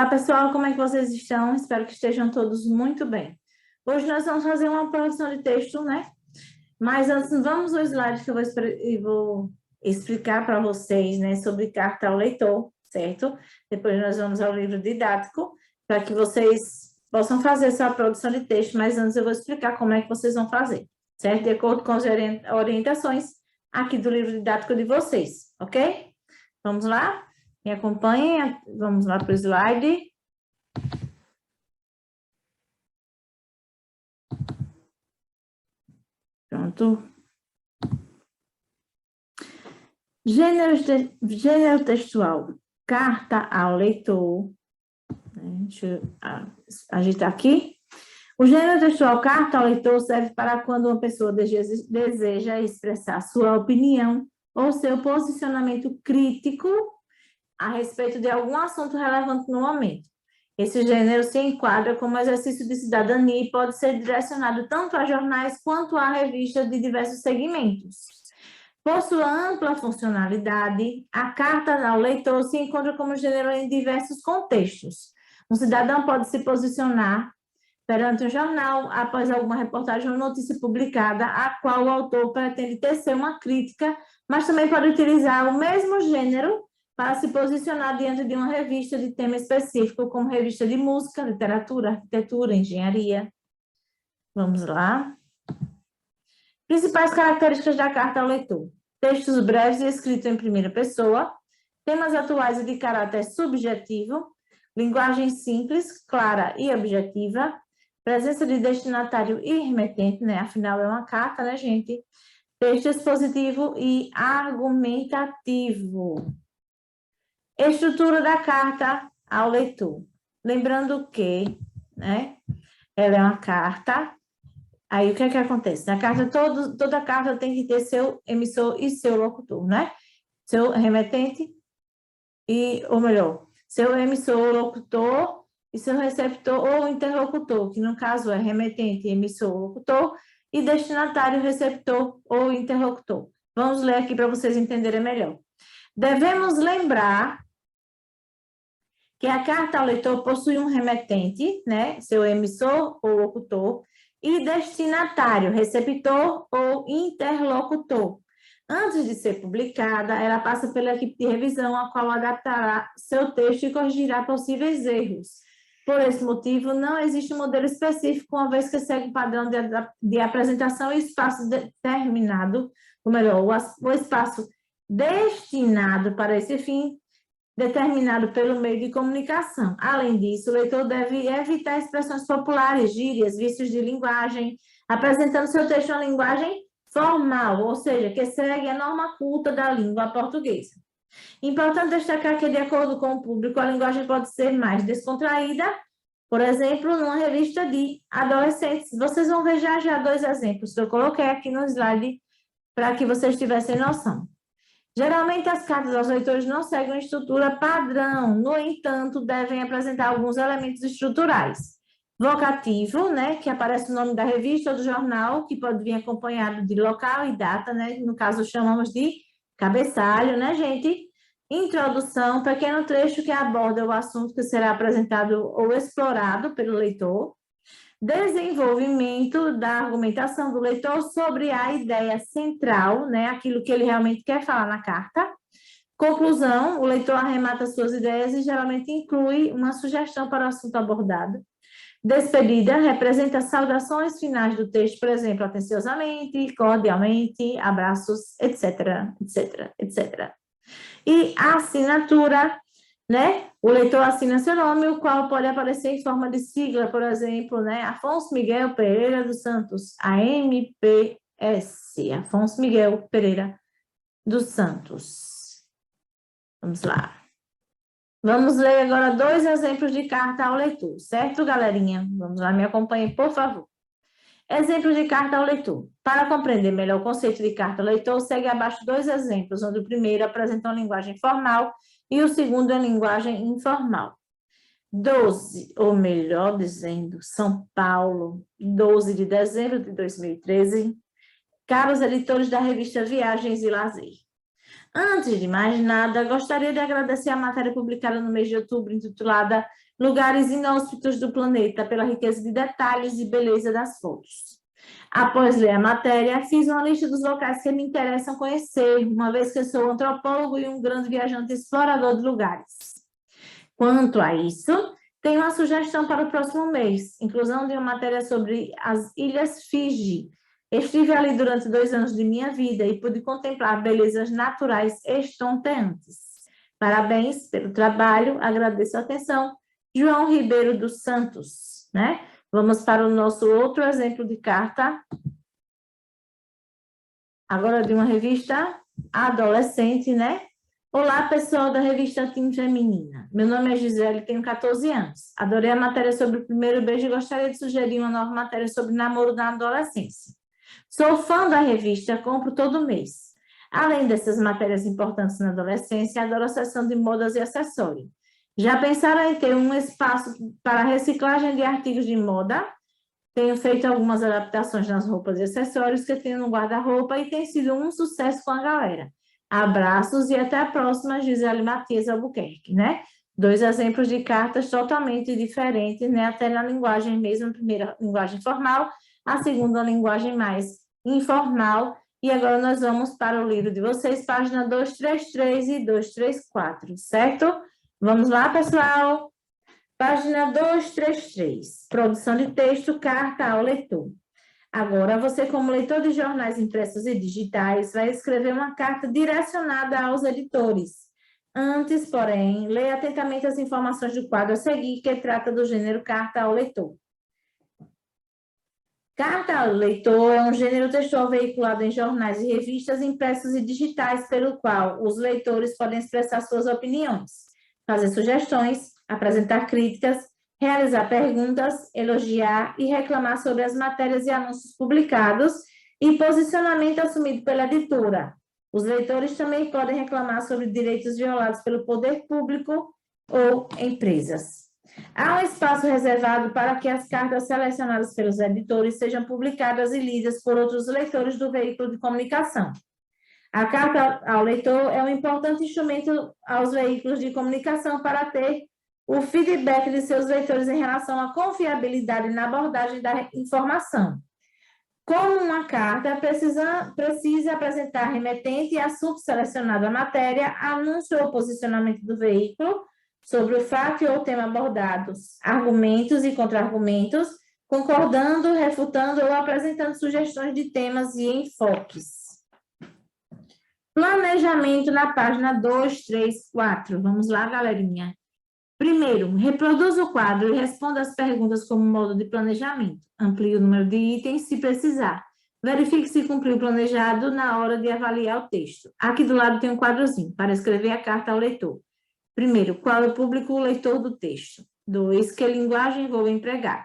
Olá, pessoal, como é que vocês estão? Espero que estejam todos muito bem. Hoje nós vamos fazer uma produção de texto, né? Mas antes, vamos ao slide que eu vou explicar para vocês, né, sobre carta ao leitor, certo? Depois nós vamos ao livro didático, para que vocês possam fazer sua produção de texto, mas antes eu vou explicar como é que vocês vão fazer, certo? De acordo com as orientações aqui do livro didático de vocês, ok? Vamos lá? Me acompanhem, vamos lá para o slide. Pronto. Gênero textual, carta ao leitor. Deixa eu agitar aqui. O gênero textual carta ao leitor serve para quando uma pessoa deseja expressar sua opinião ou seu posicionamento crítico a respeito de algum assunto relevante no momento. Esse gênero se enquadra como exercício de cidadania e pode ser direcionado tanto a jornais quanto a revistas de diversos segmentos. Por sua ampla funcionalidade, a carta ao leitor se encontra como gênero em diversos contextos. Um cidadão pode se posicionar perante um jornal após alguma reportagem ou notícia publicada, a qual o autor pretende tecer uma crítica, mas também pode utilizar o mesmo gênero para se posicionar diante de uma revista de tema específico, como revista de música, literatura, arquitetura, engenharia. Vamos lá. Principais características da carta ao leitor. Textos breves e escritos em primeira pessoa, temas atuais e de caráter subjetivo, linguagem simples, clara e objetiva, presença de destinatário e remetente, né? Afinal, é uma carta, né, gente? Texto expositivo e argumentativo. Estrutura da carta ao leitor. Lembrando que, né, ela é uma carta. Aí, o que é que acontece? Na carta, toda carta tem que ter seu emissor e seu locutor, né? Seu remetente ou melhor, seu emissor, locutor e seu receptor ou interlocutor, que no caso é remetente, emissor, locutor, e destinatário, receptor ou interlocutor. Vamos ler aqui para vocês entenderem melhor. Devemos lembrar que a carta ao leitor possui um remetente, né, seu emissor ou locutor, e destinatário, receptor ou interlocutor. Antes de ser publicada, ela passa pela equipe de revisão, a qual adaptará seu texto e corrigirá possíveis erros. Por esse motivo, não existe um modelo específico, uma vez que segue um padrão de apresentação e espaço determinado, ou melhor, o espaço destinado para esse fim, determinado pelo meio de comunicação. Além disso, o leitor deve evitar expressões populares, gírias, vícios de linguagem, apresentando seu texto em uma linguagem formal, ou seja, que segue a norma culta da língua portuguesa. Importante destacar que, de acordo com o público, a linguagem pode ser mais descontraída, por exemplo, numa revista de adolescentes. Vocês vão ver já dois exemplos que eu coloquei aqui no slide para que vocês tivessem noção. Geralmente, as cartas aos leitores não seguem uma estrutura padrão, no entanto, devem apresentar alguns elementos estruturais. Vocativo, né, que aparece o nome da revista ou do jornal, que pode vir acompanhado de local e data, né, no caso chamamos de cabeçalho, né, gente? Introdução, pequeno trecho que aborda o assunto que será apresentado ou explorado pelo leitor. Desenvolvimento da argumentação do leitor sobre a ideia central, né, aquilo que ele realmente quer falar na carta. Conclusão, o leitor arremata suas ideias e geralmente inclui uma sugestão para o assunto abordado. Despedida, representa saudações finais do texto, por exemplo, atenciosamente, cordialmente, abraços, etc, etc, etc. E a assinatura, né? O leitor assina seu nome, o qual pode aparecer em forma de sigla, por exemplo, né? Afonso Miguel Pereira dos Santos, AMPS, Afonso Miguel Pereira dos Santos. Vamos lá. Vamos ler agora dois exemplos de carta ao leitor, certo, galerinha? Vamos lá, me acompanhem, por favor. Exemplo de carta ao leitor. Para compreender melhor o conceito de carta ao leitor, segue abaixo dois exemplos, onde o primeiro apresenta uma linguagem formal e o segundo é linguagem informal. 12, ou melhor dizendo, São Paulo, 12 de dezembro de 2013. Caros editores da revista Viagens e Lazer. Antes de mais nada, gostaria de agradecer a matéria publicada no mês de outubro, intitulada lugares inóspitos do planeta pela riqueza de detalhes e beleza das fotos. Após ler a matéria, fiz uma lista dos locais que me interessam conhecer, uma vez que eu sou antropólogo e um grande viajante explorador de lugares. Quanto a isso, tenho uma sugestão para o próximo mês, inclusão de uma matéria sobre as Ilhas Fiji. Estive ali durante 2 anos de minha vida e pude contemplar belezas naturais estonteantes. Parabéns pelo trabalho, agradeço a atenção. João Ribeiro dos Santos, né? Vamos para o nosso outro exemplo de carta. Agora de uma revista adolescente, né? Olá, pessoal da revista Team Feminina. Meu nome é Gisele, tenho 14 anos. Adorei a matéria sobre o primeiro beijo e gostaria de sugerir uma nova matéria sobre namoro na adolescência. Sou fã da revista, compro todo mês. Além dessas matérias importantes na adolescência, adoro a seção de modas e acessórios. Já pensaram em ter um espaço para reciclagem de artigos de moda? Tenho feito algumas adaptações nas roupas e acessórios que tenho no guarda-roupa e tem sido um sucesso com a galera. Abraços e até a próxima, Gisele Matias Albuquerque, né? 2 exemplos de cartas totalmente diferentes, né? Até na linguagem mesmo, a primeira linguagem formal, a segunda linguagem mais informal. E agora nós vamos para o livro de vocês, página 233 e 234, certo? Vamos lá, pessoal? Página 233, produção de texto, carta ao leitor. Agora, você, como leitor de jornais impressos e digitais, vai escrever uma carta direcionada aos editores. Antes, porém, leia atentamente as informações do quadro a seguir, que trata do gênero carta ao leitor. Carta ao leitor é um gênero textual veiculado em jornais e revistas impressos e digitais, pelo qual os leitores podem expressar suas opiniões, fazer sugestões, apresentar críticas, realizar perguntas, elogiar e reclamar sobre as matérias e anúncios publicados e posicionamento assumido pela editora. Os leitores também podem reclamar sobre direitos violados pelo poder público ou empresas. Há um espaço reservado para que as cartas selecionadas pelos editores sejam publicadas e lidas por outros leitores do veículo de comunicação. A carta ao leitor é um importante instrumento aos veículos de comunicação para ter o feedback de seus leitores em relação à confiabilidade na abordagem da informação. Como uma carta precisa apresentar remetente e assunto selecionado à matéria, anúncio ou posicionamento do veículo sobre o fato ou tema abordados, argumentos e contra-argumentos, concordando, refutando ou apresentando sugestões de temas e enfoques. Planejamento na página 234. Vamos lá, galerinha. Primeiro, reproduza o quadro e responda as perguntas como modo de planejamento. Amplie o número de itens se precisar. Verifique se cumpriu o planejado na hora de avaliar o texto. Aqui do lado tem um quadrozinho para escrever a carta ao leitor. Primeiro, qual é o público leitor do texto? 2, que linguagem vou empregar?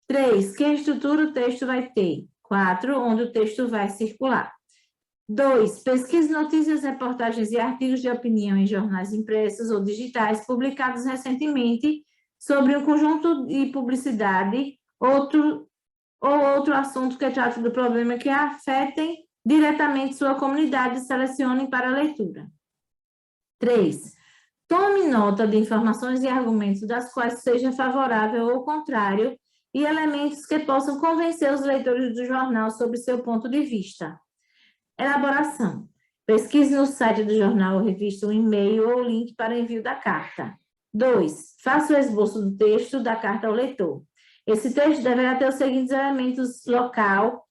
3, que estrutura o texto vai ter? 4, onde o texto vai circular? 2, pesquise notícias, reportagens e artigos de opinião em jornais impressos ou digitais publicados recentemente sobre um conjunto de publicidade, outro assunto que trata do problema que afetem diretamente sua comunidade e selecione para a leitura. 3, tome nota de informações e argumentos das quais seja favorável ou contrário e elementos que possam convencer os leitores do jornal sobre seu ponto de vista. Elaboração. Pesquise no site do jornal ou revista um e-mail ou link para envio da carta. 2. Faça o esboço do texto da carta ao leitor. Esse texto deverá ter os seguintes elementos: local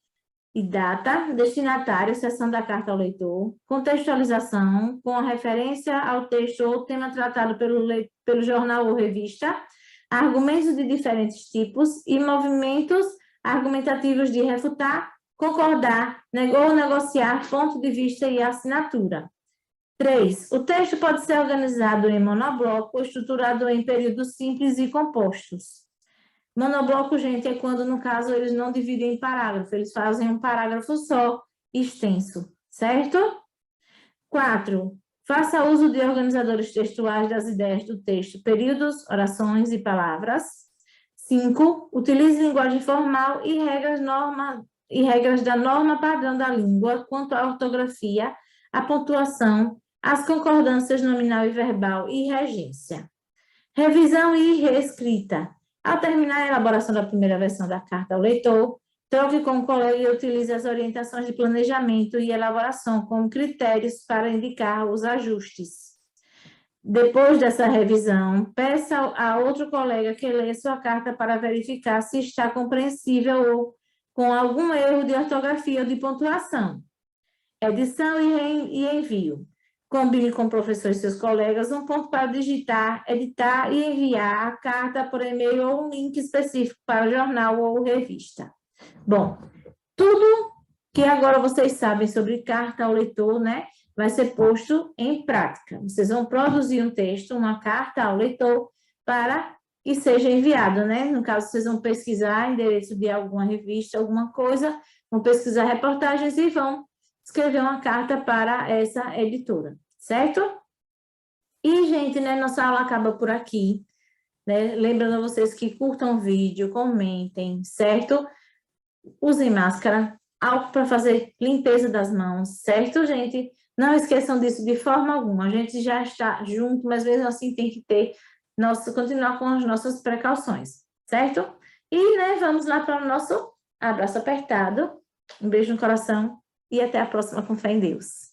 e data, destinatário, seção da carta ao leitor, contextualização, com a referência ao texto ou tema tratado pelo jornal ou revista, argumentos de diferentes tipos e movimentos argumentativos de refutar, concordar, ou negociar ponto de vista e assinatura. 3. O texto pode ser organizado em monobloco ou estruturado em períodos simples e compostos. Monobloco, gente, é quando, no caso, eles não dividem em parágrafo, eles fazem um parágrafo só, extenso, certo? 4. Faça uso de organizadores textuais das ideias do texto, períodos, orações e palavras. 5. Utilize linguagem formal e regras da norma padrão da língua quanto à ortografia, a pontuação, as concordâncias nominal e verbal e regência. Revisão e reescrita. Ao terminar a elaboração da primeira versão da carta ao leitor, troque com o colega e utilize as orientações de planejamento e elaboração como critérios para indicar os ajustes. Depois dessa revisão, peça a outro colega que leia sua carta para verificar se está compreensível ou com algum erro de ortografia ou de pontuação. Edição e envio. Combine com o professor e seus colegas um ponto para digitar, editar e enviar a carta por e-mail ou um link específico para o jornal ou revista. Bom, tudo que agora vocês sabem sobre carta ao leitor, né, vai ser posto em prática. Vocês vão produzir um texto, uma carta ao leitor para que seja enviado, né? No caso, vocês vão pesquisar endereço de alguma revista, alguma coisa, vão pesquisar reportagens e vão escrever uma carta para essa editora, certo? E, gente, né, nossa aula acaba por aqui, né? Lembrando a vocês que curtam o vídeo, comentem, certo? Usem máscara, álcool para fazer limpeza das mãos, certo, gente? Não esqueçam disso de forma alguma. A gente já está junto, mas mesmo assim tem que ter continuar com as nossas precauções, certo? E, né, vamos lá para o nosso abraço apertado. Um beijo no coração e até a próxima com fé em Deus.